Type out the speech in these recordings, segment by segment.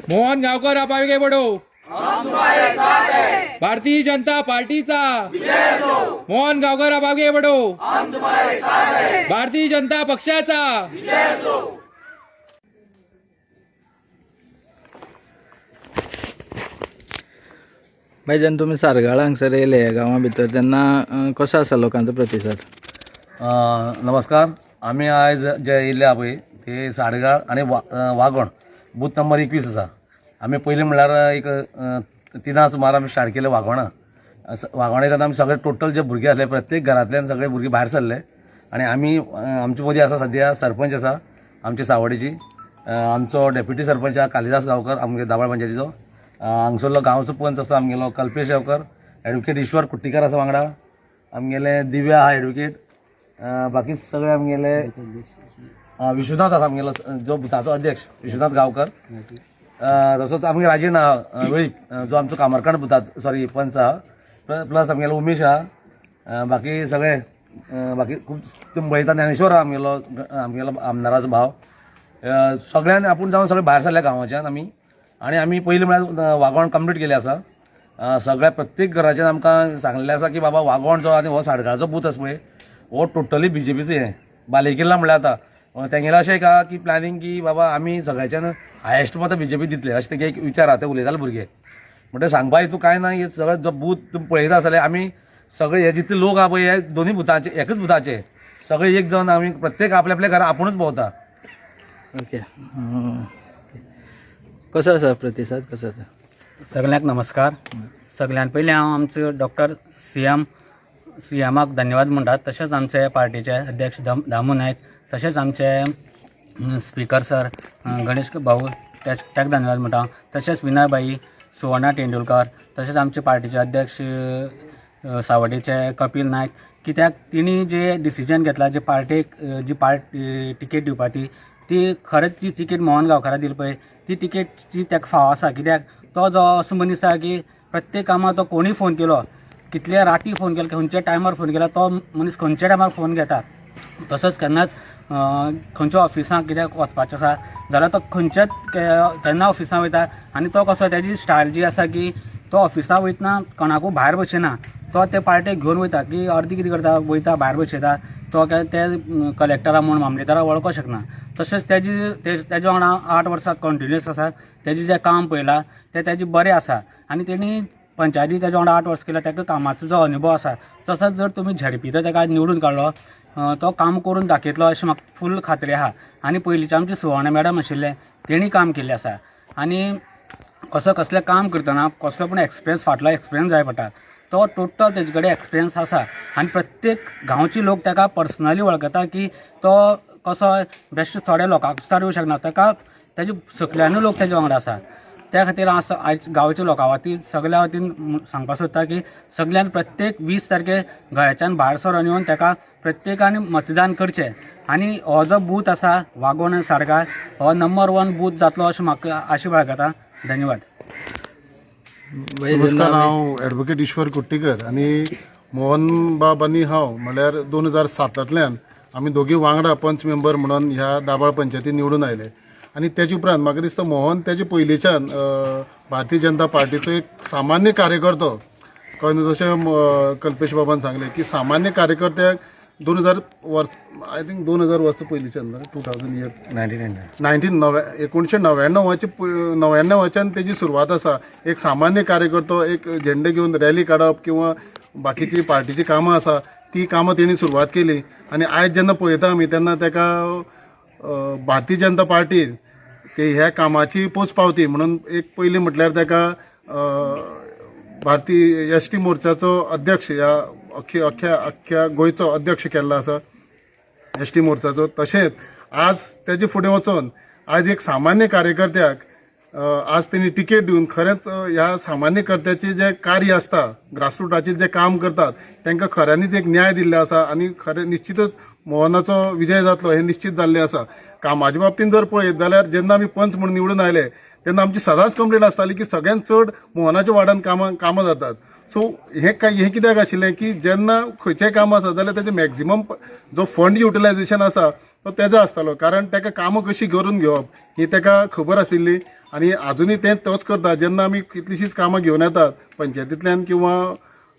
मोहन गावकर आप आगे बढ़ो। हम तुम्हारे साथ हैं। भारतीय जनता पार्टीचा विजय असो। मोहन गावकर आप आगे बढ़ो। हम तुम्हारे साथ हैं। भारतीय जनता पक्षाचा विजय असो। भाईजान तुम्ही सारगाळ हांगसर येयले गांवा भितर तेन्ना कसो आसा लोकांचो प्रतिसाद? नमस्कार. आम्ही आज जे येयले आहा पळय ते सारगाळ आणि वागोण बूथ नंबर 21 आसा. आम्ही पयलीं म्हणल्यार एक 3 सुमार आमी स्टार्ट केले वागोणा. वागोणेंत आमी सगळे टोटल जे भुरगे आसले प्रत्येक घरांतल्यान सगळे भुरगे भायर सरले आणि आमी आमचे मदीं आसा सद्या सरपंच आसा आमचे सावडेची, आमचो डेप्युटी सरपंच आहा कालिदास गांवकर आमगे दाबाळ पंचायतीचो, हांगसरलो गांवचो पंच आसा आमगेलो कल्पेश गांवकर, एडवोकेट ईश्वर कुट्टीकर आसा वांगडा, आमगेले दिव्या आहा एडवोकेट, बाकी सगळे आमगेले विश्वनाथ आसा आमगेलो जो बुथाचो अध्यक्ष विश्वनाथ गांवकर, तसोच आमगे राजेन आहा वेळीप जो आमचो कामरकांड बुथाचो सॉरी पंच आहा, प्लस आमगेलो उमेश आहा, बाकी सगळे बाकी खूब तुम्ही पळयता ज्ञानेश्वर आहा आमगेलो आमदाराचो भाव. सगळ्यांनी आपूण जावन सगळे भायर सरल्या गांवाच्यान आमी आमी पयलीं म्हळ्यार वागोण कंप्लीट केले आसा. सगळ्या प्रत्येक घराच्यान आमकां सांगलेलें आसा की बाबा वागोण जो आनी हो साडगाळचो बूथ आसा पळय हो टोटली BJPचो हें बालेकिल्ला म्हणल्यार आतां तेंगेलें अशें का की प्लॅनिंग की बाबा आमी सगळ्याच्यान हायेस्ट मतां BJP दितले अशें तेगे एक विचार आहा ते उलयताले भुरगे. म्हणटकीर सांगपा हेतू कांय ना, हे सगळे जो बूथ तुमी पळयता आसतले आमी सगळे हे जितले लोक आहा पळय हे दोनूय बुथाचे एकच बुथाचे सगळे एक जावन आमी प्रत्येक आपल्या आपल्या घरा आपुणूच भोंवता. ओके, कसो आसा प्रतिसाद कसो आसा? सगळ्यांक नमस्कार. सगळ्यान पयलीं हांव आमचो डॉक्टर CMाक धन्यवाद म्हणटात. तशेंच आमचे पार्टीचे अध्यक्ष दामू नायक, तशेंच आमचे स्पीकर सर गणेश भाऊ ताका धन्यवाद म्हणटा. तशेंच विनयबाई, सुवर्णा तेंडुलकर, तशेंच आमचे पार्टीचे अध्यक्ष सावड्डेचे कपिल नायक, कित्याक तिणी जे डिसिजन घेतला जे पार्टेक जी तिकेट दिवपा ती खरेंच जी तिकेट मोहन गांवकाराक दिली पळय ती तिकेटची ताका फाव आसा. कित्याक तो जो असो मनीस आसा की प्रत्येक कामाक तो कोणीय फोन केलो, कितले राती फोन केलो, खंयच्या टायमार फोन केलो, तो मनीस खंयच्या टायमार फोन घेता. तसोच केन्नाच खंयच्या ऑफिसांक कित्याक वचपाचें आसा जाल्यार तो खंयच्याच केन्ना ऑफिसांत वयता आनी तो कसो तेजी स्टायल जी आसा की तो ऑफिसांत वयतना कोणाकूय भायर बसयना, तो ते पार्टेक घेवन वयता की अर्दी कितें करता वयता भायर बसयता, तो ते कलेक्टरा म्हूण मामलेदारा वळखूंक शकना. तशेंच तेजे वांगडा 8 वर्सां कंटिन्युअस आसा. तेजें जें काम पळयलां तेजें बरें आसा आनी तेणी पंचायती तेजे वांगडा 8 वर्सां केला, ताका कामाचो जो अनुभव आसा तसोच जर तुमी झडपीत ताका निवडून काडलो तो काम करून दाखयतलो अशें म्हाका फूल खात्री आहा. आनी पयलींचे आमचे सुवर्णा मॅडम आशिल्ले तेणी काम केल्लें आसा आनी कसलें काम करतना कसलो पूण एक्सपिरियन्स फाटलो एक्सपिरियन्स जाय पडटा. तो टोटल तेजे कडेन एक्सपिरियन्स आसा आनी प्रत्येक गांवची लोक ताका पर्सनली वळखता की तो कसो बेश्ट थोड्या लोकांक सुद्दां येवंक शकना, ताका तेजे सकल्यानूय लोक तेजे वांगडा आसा. त्या खातीर हांव आयज गांवच्या लोकां वतीन सगळ्या वतीन सांगपाक सोदता की सगळ्यान प्रत्येक 20 तारखेक घराच्यान भायर सरून येवन ताका प्रत्येकान मतदान करचें आनी हो जो बूथ आसा वागोण सारगाळ हो नंबर 1 बूथ जातलो अशें म्हाका आशा बाळगता. धन्यवाद. नमस्कार. हांव एडवोकेट ईश्वर कुट्टीकर आनी मोहन बाब आनी हांव म्हळ्यार 2007तल्यान आमी दोगी वांगडा पंच मेंबर म्हणून ह्या दाबाळ पंचायतीन निवडून आयले आनी तेजे उपरांत म्हाका दिसता मोहन तेजे पयलींच्यान भारतीय जनता पार्टीचो एक सामान्य कार्यकर्तो कळ्ळें. जशें कल्पेश बाबान सांगलें की सामान्य कार्यकर्त्याक 2000 वर्सां पयलींच्यान 2000 इयर 1999च्यान तेजी सुरवात आसा. एक सामान्य कार्यकर्तो एक झेंडे घेवन रॅली काडप किंवा बाकीची पार्टीची कामां आसा ती कामां तेणी सुरवात केली आनी आयज जेन्ना पळयता आमी तेन्ना ताका भारतीय जनता पार्टी ते ह्या कामाची पोचपावती म्हणून एक पयलीं म्हटल्यार ताका भारतीय ST मोर्चाचो अध्यक्ष ह्या अख्ख्या गोंयचो अध्यक्ष केल्लो आसा ST मोर्चाचो. तशेंच आज तेजे फुडें वचून आज एक सामान्य कार्यकर्त्याक आज तेणी तिकेट दिवन खरेंच ह्या सामान्यकर्त्याचें जें कार्य आसता ग्रासरूटाचेर जें काम करतात तांकां खऱ्यांनीच एक न्याय दिल्लो आसा आनी खरें निश्चितच मोहनाचो विजय जातलो हें निश्चित जाल्लें आसा. कामाच्या बाबतींत जर पळयत जाल्यार जेन्ना आमी पंच म्हणून निवडून आयले तेन्ना आमची सदांच कंप्लेंट आसताली की सगळ्यांत चड मोहनाच्या वार्डान कामां जातात. सो हें कित्याक आशिल्लें की जेन्ना खंयचेंय काम आसा जाल्यार तेजें मॅक्झिमम जो फंड युटिलायजेशन आसा तो तेजो आसतालो, कारण ताका कामां कशी करून घेवप ही ताका खबर आशिल्ली आनी आजुनूय तें तोच करता. जेन्ना आमी कितलींशींच कामां घेवन येतात पंचायतींतल्यान किंवा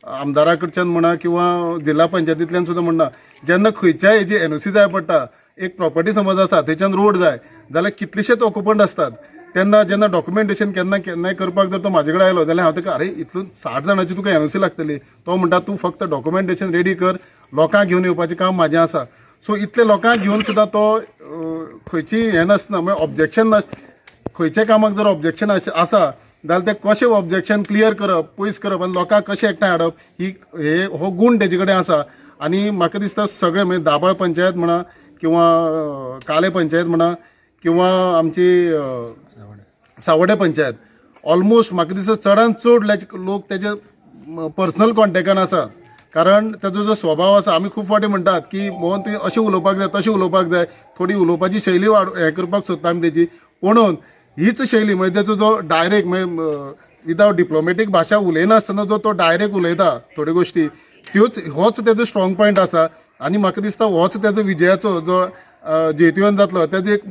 आमदारा कडच्यान म्हणा किंवा जिल्हा पंचायतींतल्यान सुद्दां म्हणा, जेन्ना खंयच्याय हेजी एनओसी जाय पडटा, एक प्रॉपर्टी समज आसा थंयच्यान रोड जाय जाल्यार कितलेशेच ऑक्युपंट असतात. तेन्ना जेन्ना डॉक्युमेंटेशन केन्नाय करपाक जर तो म्हाजे कडेन आयलो जाल्यार हांव ताका अरे इतलो 60 जाणांची तुका एनओसी लागतली. तो म्हणटा तूं फक्त डॉक्युमेंटेशन रेडी कर, लोकांक घेवन येवपाचें काम म्हाजें आसा. सो इतले लोकांक घेवन सुद्दां तो खंयची हें नासना, म्हणजे ऑब्जेक्शन नास. खंयच्या कामाक जर ऑब्जेक्शन आसा जाल्यार ते कशें ऑब्जेक्शन क्लियर करप, पयस करप आनी लोकांक कशें एकठांय हाडप हो गुण तेजे कडेन आसा. आनी म्हाका दिसता सगळे म्हणजे दाबाळ पंचायत म्हणा किंवा काले पंचायत म्हणा किंवा आमची सावड्डे पंचायत, ऑलमोस्ट म्हाका दिसता चडांत चड लोक तेजे पर्सनल कॉन्टेक्टान आसा. कारण ताजो जो स्वभाव आसा, आमी खूब फावटी म्हणटात की मोहन तुवें अशें उलोवपाक जाय, तशें उलोवपाक जाय, थोडी उलोवपाची शैली हें करपाक सोदता आमी तेजी. पुणून हीच शैली म्हणजे ताजो जो डायरेक्ट म्हणजे विदावट डिप्लोमॅटीक भाशा उलयनासतना जो तो डायरेक्ट उलयता थोड्यो गोश्टी, होच तेजो स्ट्रॉंग पॉयंट आसा. आनी म्हाका दिसता होच तेजो विजयाचो जो जैतवंत जातलो तेजो एक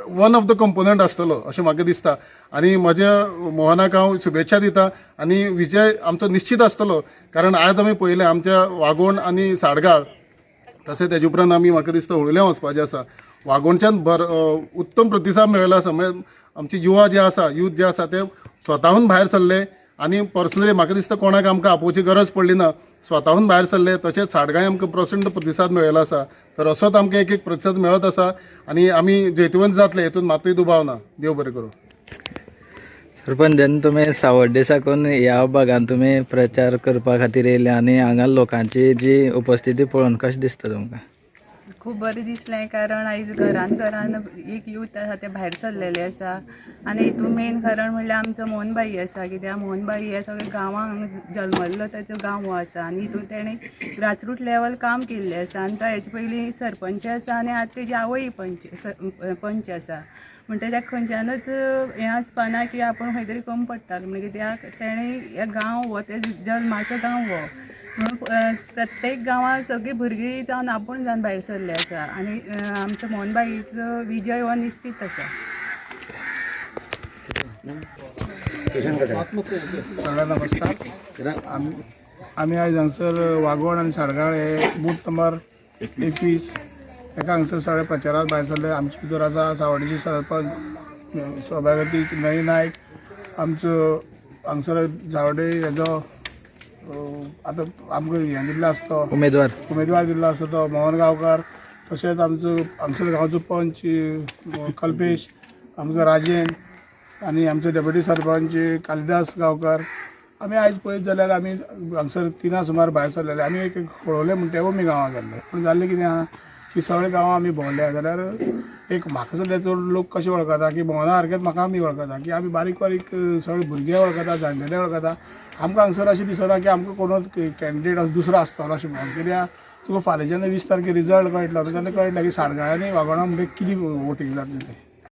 वन ऑफ द कंपोनंट आसतलो अशें म्हाका दिसता. आनी म्हज्या मोहनाक हांव शुभेच्छा दिता आनी विजय आमचो निश्चित आसतलो. कारण आज आमी पळयलें आमच्या वागोण आनी साडगाळ, तशें तेजे उपरांत आमी म्हाका दिसता होळ्ळें वचपाचें आसा. वागोणच्यान उत्तम प्रतिसाद मेळिल्लो आसा. म्हणजे आमचे युवा जे आसा, यूथ जे आसा ते स्वताहून भायर सरले आनी पर्सनली म्हाका दिसता कोणाक आमकां आपोवची गरज पडली ना, स्वताहून भायर सरले. तशेंच साडगाळी आमकां प्रचंड प्रतिसाद मेळिल्लो आसा. तर असोच आमकां एक प्रतिसाद मेळत आसा आनी आमी जैतवंत जातले हेतून मातूय दुबाव ना. देव बरें करूं. सरपंच, जेन्ना तुमी सावड्डे साकून ह्या भागान तुमी प्रचार करपा खातीर येयले आनी हांगा लोकांची जी उपस्थिती पळोवन कशें दिसता तुमकां? खूब बरें दिसलें, कारण आयज घरान एक यूथ आसा ते भायर सरलेले आसा. आनी हितून मेन कारण म्हणल्यार आमचो मोहनबाई आसा. कित्याक मोहनबाई हे सगळे गांवांक जल्मल्लो ताचो गांव हो आसा आनी हितून तेणें ग्रासरूट लेवल काम केल्लें आसा. आनी तो हेजे पयलीं सरपंच आसा आनी आतां तेजी आवय पंच आसा. म्हणटा त्या खंयच्यानच हें आसपाना की आपूण खंय तरी कमी पडटालो. म्हणजे कित्याक तेणें हे गांव हो ते जल्माचो गांव हो म्हणून प्रत्येक गांवांत सगळीं भुरगीं जावन आपूण जावन भायर सरले आसा. आनी आमचो मोहनबाईचो विजय हो निश्चित आसा. सगळ्यांना नमस्कार. आम्ही आयज हांगसर वागोण आनी साडगाळ हे बूथ नंबर 21 एका हांगसर सगळे प्रचाराक भायर सरले. आमचे भितर आसा सावड्डेची सरपंच सौभाग्यवती नळी नायक, आमचो हांगसर सावड्डे हेजो आतां आमकां हें दिल्लो आसा तो उमेदवार दिल्लो आसा तो मोहन गांवकार. तशेंच आमचो हांगसर गांवचो पंच कल्पेश, आमचो राजेन आनी आमचो डेप्युटी सरपंच कालिदास गांवकार. आमी आयज पळयत जाल्यार आमी हांगसर 3 सुमार भायर सरलेले. आमी एक पळोवलें म्हणटा ओमी गांवां गेल्ले. पूण जाल्लें कितें आहा की सगळे गांवां आमी भोंवले जाल्यार एक म्हाका सुद्दां चड लोक कशें वळखता की भोंवना सारकेंच म्हाका आमी वळखता की आमी बारीक बारीक सगळे भुरगे वळखता, जाणटेले वळखता. आमकां हांगसर अशें दिसना की आमकां कोण कॅन्डिडेट दुसरो आसतलो अशें म्हणून. कित्याक तुका फाल्यां जेन्ना 20 तारखेर रिजल्ट कळटलो तेन्ना कळटलें की साडगाळ आनी वागोणा म्हणजे कितें वोटींग जातलें तें.